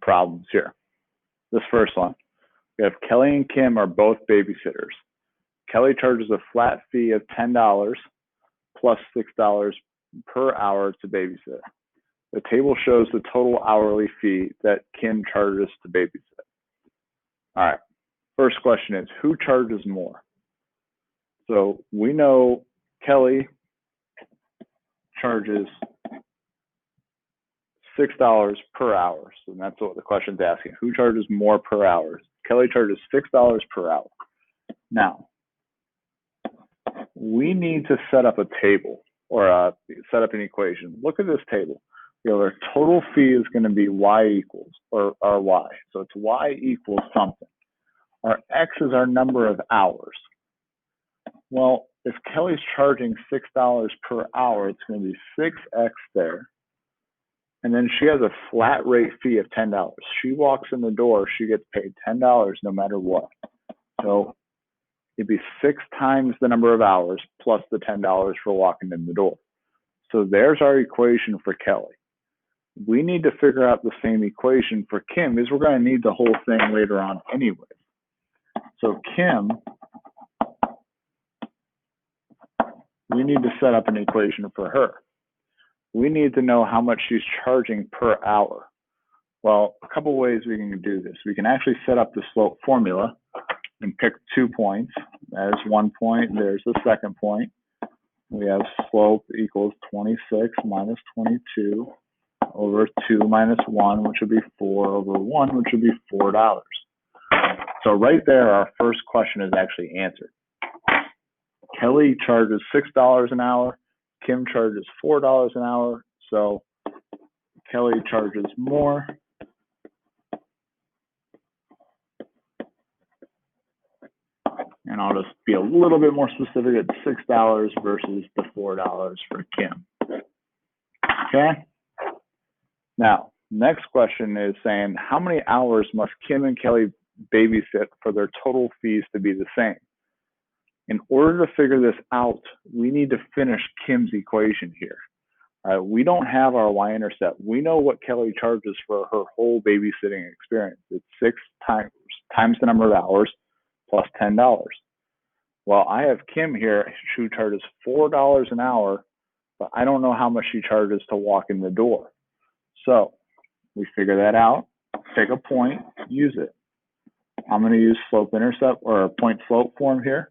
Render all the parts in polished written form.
problems here. This first one, we have Kelly and Kim are both babysitters. Kelly charges a flat fee of $10 plus $6 per hour to babysit. The table shows the total hourly fee that Kim charges to babysit. All right, first question is, who charges more? So we know Kelly charges $6 per hour. So that's what the question's asking. Who charges more per hour? Kelly charges $6 per hour. Now, we need to set up a table or set up an equation. Look at this table. Our total fee is going to be y equals, or y. So it's y equals something. Our x is our number of hours. Well, if Kelly's charging $6 per hour, it's going to be 6x there. And then she has a flat rate fee of $10. She walks in the door, she gets paid $10 no matter what. So it'd be 6 times the number of hours plus the $10 for walking in the door. So there's our equation for Kelly. We need to figure out the same equation for Kim because we're going to need the whole thing later on anyway. So Kim, we need to set up an equation for her. We need to know how much she's charging per hour. Well, a couple ways we can do this. We can actually set up the slope formula and pick 2 points. There's 1 point, there's the second point. We have slope equals 26 minus 22 over 2 minus 1, which would be 4 over 1, which would be $4. So right there, our first question is actually answered. Kelly charges $6 an hour. Kim charges $4 an hour. So Kelly charges more. And I'll just be a little bit more specific at $6 versus the $4 for Kim. Okay. Now, next question is saying, how many hours must Kim and Kelly babysit for their total fees to be the same? In order to figure this out, we need to finish Kim's equation here. We don't have our y-intercept. We know what Kelly charges for her whole babysitting experience. It's 6 times the number of hours plus $10. Well, I have Kim here who charges $4 an hour, but I don't know how much she charges to walk in the door. So we figure that out, take a point, use it. I'm going to use slope intercept or point slope form here.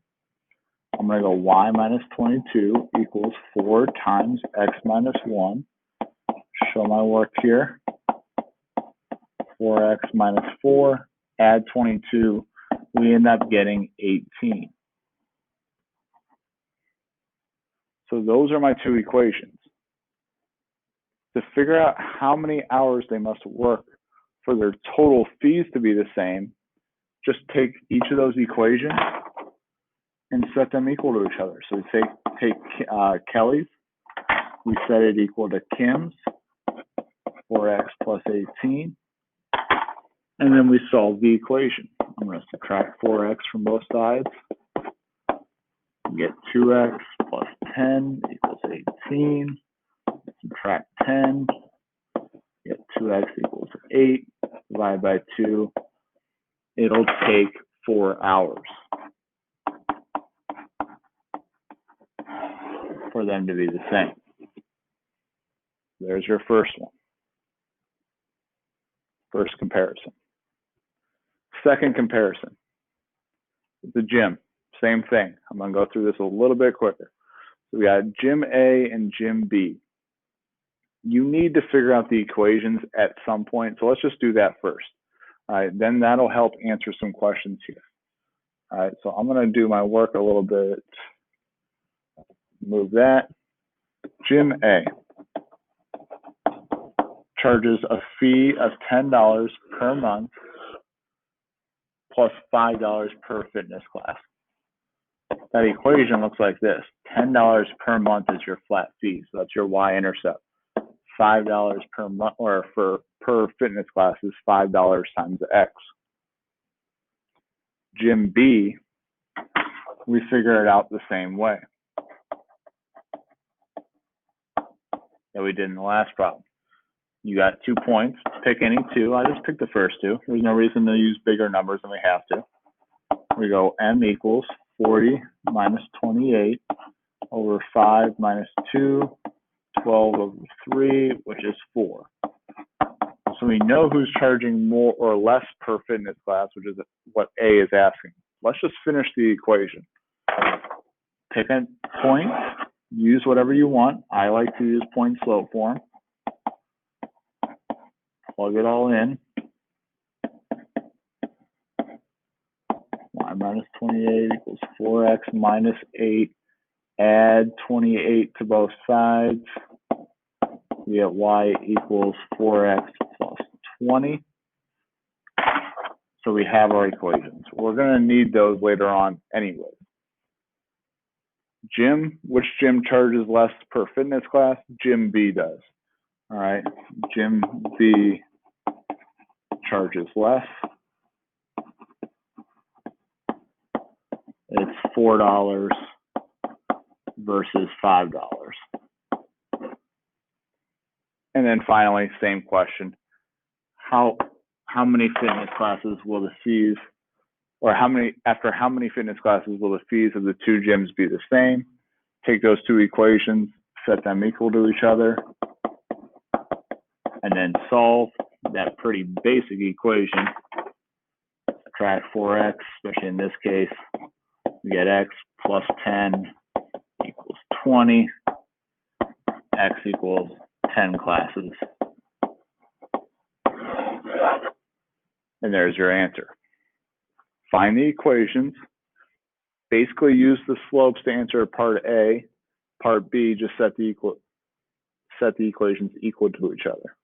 I'm going to go y minus 22 equals 4 times x minus 1. Show my work here. 4x minus 4, add 22, we end up getting 18. So those are my 2 equations. To figure out how many hours they must work for their total fees to be the same, just take each of those equations and set them equal to each other. So we take Kelly's, we set it equal to Kim's, 4x plus 18, and then we solve the equation. I'm going to subtract 4x from both sides. Get 2x plus 10 equals 18. Subtract 10. Get 2x equals 8. Divide by 2. It'll take 4 hours for them to be the same. There's your first one. First comparison. Second comparison. The gym. Same thing. I'm going to go through this a little bit quicker. So we got gym A and gym B. You need to figure out the equations at some point. So let's just do that first. All right, then that'll help answer some questions here. All right, so I'm going to do my work a little bit. Move that. Gym A charges a fee of $10 per month plus $5 per fitness class. That equation looks like this. $10 per month is your flat fee, so that's your y-intercept. $5 per month, or per fitness class is $5 times x. Gym B, we figure it out the same way that we did in the last problem. You got 2 points. Pick any two. I just picked the first two. There's no reason to use bigger numbers than we have to. We go m equals 40 minus 28 over 5 minus 2, 12 over 3, which is 4. So we know who's charging more or less per fitness class, which is what A is asking. Let's just finish the equation. Pick a point, use whatever you want. I like to use point slope form. Plug it all in. Y minus 28 equals 4x minus 8. Add 28 to both sides. We get y equals 4x plus 20. So we have our equations. We're going to need those later on anyway. Which gym charges less per fitness class? Gym B does. All right, Gym B charges less. It's $4 versus $5. And then finally, same question. How many fitness classes will the fees, or after how many fitness classes will the fees of the two gyms be the same? Take those two equations, set them equal to each other, and then solve that pretty basic equation. Subtract 4x, especially in this case. We get x plus 10 equals 20. X equals 10 classes. And there's your answer. Find the equations. Basically use the slopes to answer part A. Part B, just set the equations equal to each other.